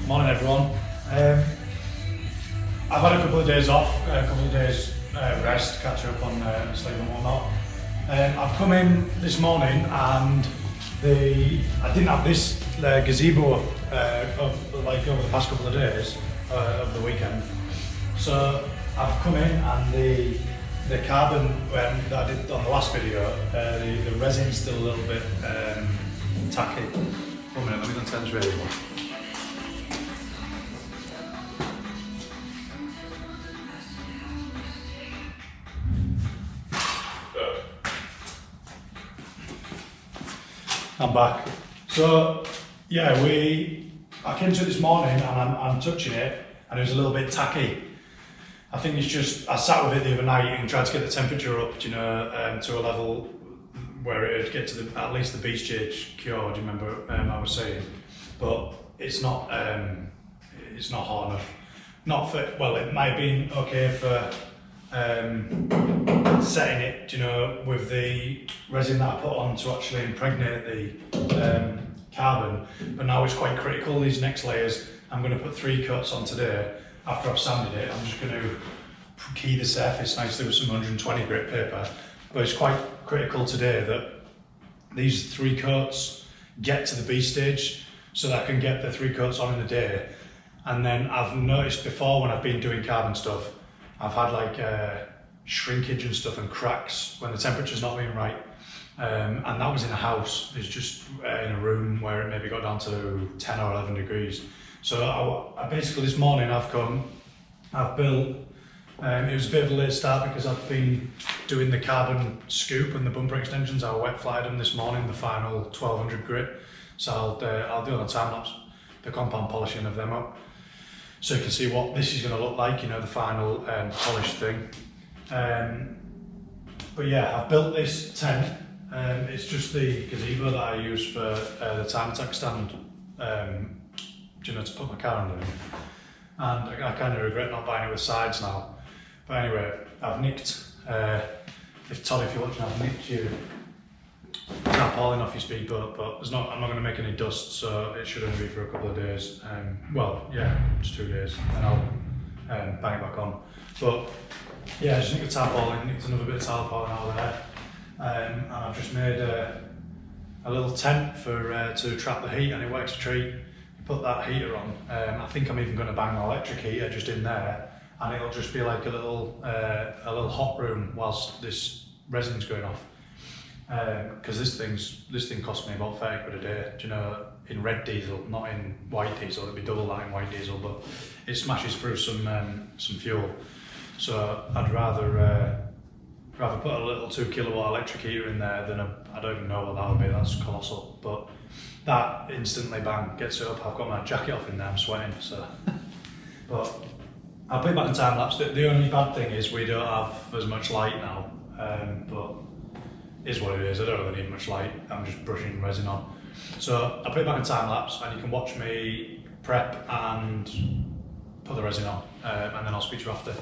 Morning everyone. I've had a couple of days off, a couple of days rest, catch up on sleep and whatnot. I've come in this morning and I didn't have this gazebo like over the past couple of days of the weekend. So I've come in and the carbon that I did on the last video, the resin's still a little bit tacky. 1 minute, let me go and turn this radio on. I'm back. So yeah, I came to it this morning and I'm touching it and it was a little bit tacky. I think it's just, I sat with it the other night and tried to get the temperature up, to a level where it'd get to at least the B stage cure, do you remember I was saying? But it's not hot enough. Not for, well, it might have been okay for setting it, with the resin that I put on to actually impregnate the carbon, but now it's quite critical. These next layers, I'm going to put 3 coats on today. After I've sanded it, I'm just going to key the surface nicely with some 120 grit paper, but it's quite critical today that these 3 coats get to the B stage so that I can get the 3 coats on in the day. And then I've noticed before when I've been doing carbon stuff, I've had like shrinkage and stuff and cracks when the temperature's not been right. And that was in a house. It's just in a room where it maybe got down to 10 or 11 degrees. So I basically this morning I've built, it was a bit of a late start because I've been doing the carbon scoop and the bumper extensions. I wet flyed them this morning, the final 1200 grit. So I'll do on a time lapse the compound polishing of them up. So you can see what this is going to look like, the final polished thing. But yeah, I've built this tent. It's just the gazebo that I use for the time attack stand, to put my car under. And I kind of regret not buying it with sides now. But anyway, I've nicked, if you're watching, I've nicked your tarpaulin off your speedboat, but I'm not going to make any dust, so it should only be for a couple of days. Well, yeah, just 2 days, and I'll bang it back on. But yeah, I just nicked the tarpaulin, nicked another bit of tarpaulin out of there, and I've just made a little tent to trap the heat, and it works a treat. You put that heater on. I think I'm even going to bang an electric heater just in there, and it'll just be like a little hot room whilst this resin's going off. Because this thing cost me about 30 quid a day, in red diesel, not in white diesel. It'd be double that in white diesel, but it smashes through some fuel. So I'd rather put a little 2 kilowatt electric heater in there than I don't even know what that would be. That's colossal, but that instantly bang gets it up. I've got my jacket off in there, I'm sweating. So, but I'll put it back in time lapse. The only bad thing is we don't have as much light now, but is what it is. I don't really need much light. I'm just brushing resin on. So I'll put it back in time lapse, and you can watch me prep and put the resin on, and then I'll speak to you after.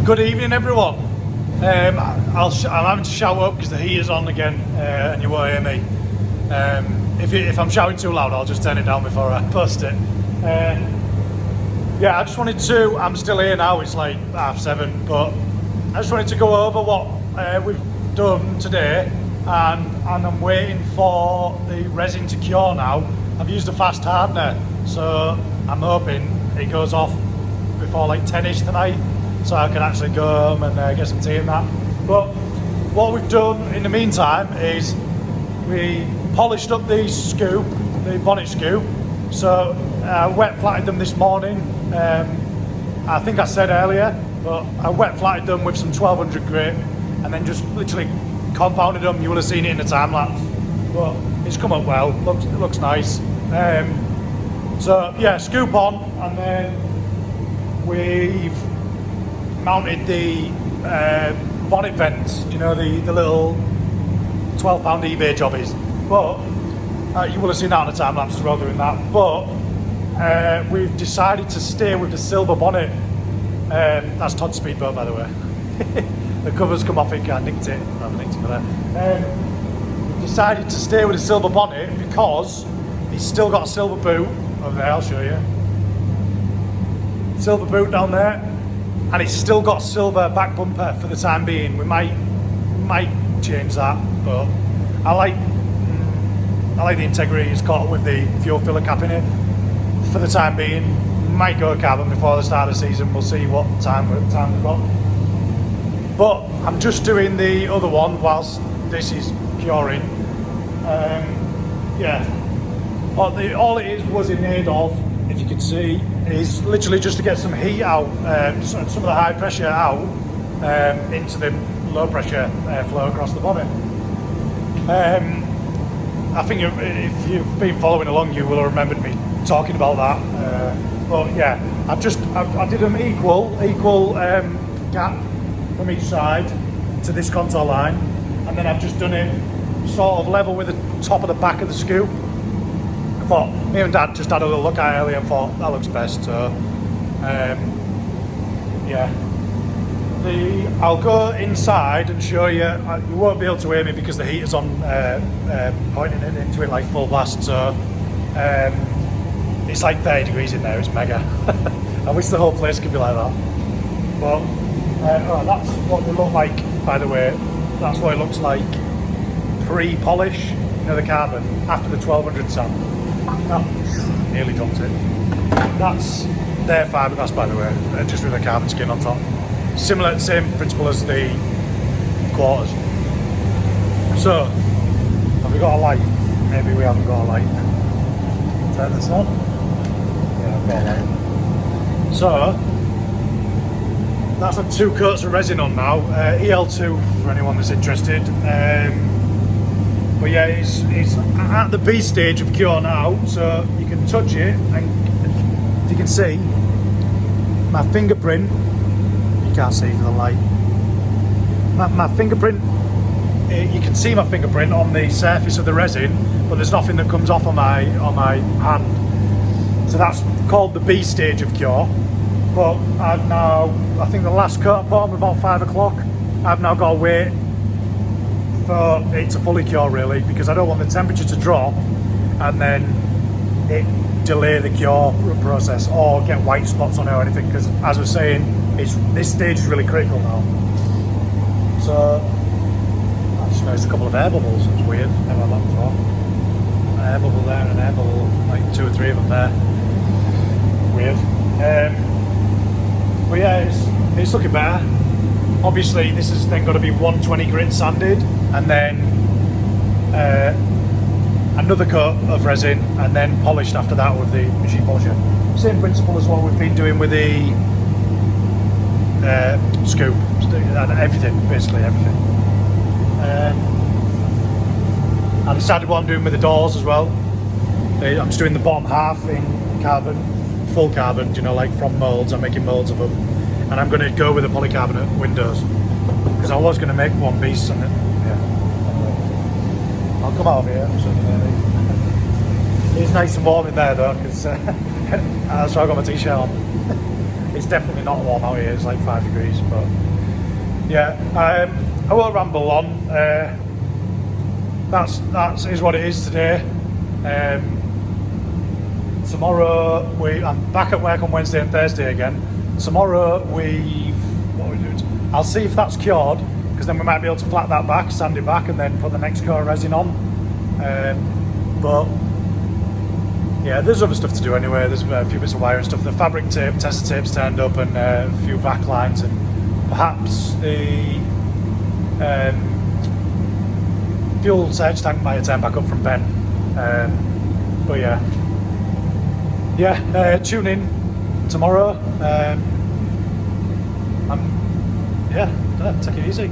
Good evening, everyone. I'm having to shout up because the heater's on again, and you won't hear me. If I'm shouting too loud, I'll just turn it down before I post it. Yeah, I just wanted to. I'm still here now. It's like 7:30, but I just wanted to go over what we've done today, and I'm waiting for the resin to cure now. I've used a fast hardener, so I'm hoping it goes off before like 10ish tonight, so I can actually go home and get some tea and that. But what we've done in the meantime is we polished up the scoop, the bonnet scoop. So I wet flatted them this morning. I think I said earlier, but I wet flatted them with some 1200 grit and then just literally compounded them. You will have seen it in the time lapse, but it's come up well. It looks nice. So yeah, scoop on, and then we've mounted the bonnet vents, you know, the little £12 eBay jobbies. But you will have seen that on the time lapse as well doing that. But we've decided to stay with the silver bonnet. That's Todd's speedboat, by the way. The cover's come off it, I nicked it. I nicked it for that. Decided to stay with the silver bonnet because it's still got a silver boot over there. I'll show you. Silver boot down there, and it's still got silver back bumper for the time being. We might change that, but I like the integrity it's got with the fuel filler cap in it. For the time being, might go carbon before the start of the season. We'll see what time we've got. But I'm just doing the other one whilst this is curing. Yeah, all it was in need of, if you can see, is literally just to get some heat out, some of the high pressure out into the low pressure airflow across the bonnet. I think if you've been following along, you will have remembered me talking about that. But yeah, I did them equal gap from each side to this contour line, and then I've just done it sort of level with the top of the back of the scoop. I thought, me and Dad just had a little look at it earlier and thought that looks best. So yeah, I'll go inside and show you. You won't be able to hear me because the heater's on, pointing it into it like full blast. So it's like 30 degrees in there. It's mega. I wish the whole place could be like that. But that's what they look like, by the way. That's what it looks like pre-polish, you know, the carbon, after the 1200 sand. Oh, nearly dropped it. That's their fiberglass, by the way, just with a carbon skin on top. Similar, same principle as the quarters. So, have we got a light? Maybe we haven't got a light. Turn this on. Yeah, I've got a light. So, that's had 2 coats of resin on now. EL2 for anyone that's interested. But yeah, it's at the B stage of cure now, so you can touch it, and if you can see, my fingerprint, you can't see for the light, my fingerprint, you can see my fingerprint on the surface of the resin, but there's nothing that comes off on my hand. So that's called the B stage of cure. But I've now, I think the last coat I put on was about 5 o'clock. I've now got to wait for it to fully cure, really, because I don't want the temperature to drop and then it delay the cure process or get white spots on it or anything, because as I was saying, this stage is really critical now. So I just noticed a couple of air bubbles. It's weird, never had that before. An air bubble there and an air bubble, like 2 or 3 of them there. Weird. But yeah, it's looking better. Obviously, this is then got to be 120 grit sanded, and then another coat of resin, and then polished after that with the machine polisher. Same principle as what we've been doing with the scoop, and everything, basically everything. I decided what I'm doing with the doors as well. I'm just doing the bottom half in carbon, full carbon, you know, like from moulds. I'm making moulds of them, and I'm going to go with the polycarbonate windows because I was going to make one piece, and yeah, I'll come out of here. It's nice and warm in there though, because that's why I got my t-shirt on. It's definitely not warm out here, it's like 5 degrees, but yeah, I won't ramble on. That is what it is today. Tomorrow I'm back at work on Wednesday and Thursday again. Tomorrow what are we doing? I'll see if that's cured, because then we might be able to flat that back, sand it back, and then put the next coat of resin on. But yeah, there's other stuff to do anyway. There's a few bits of wire and stuff. The fabric tape, tester tape's turned up, and a few vac lines, and perhaps the fuel surge tank might turn back up from Ben. But yeah, tune in tomorrow. Take it easy.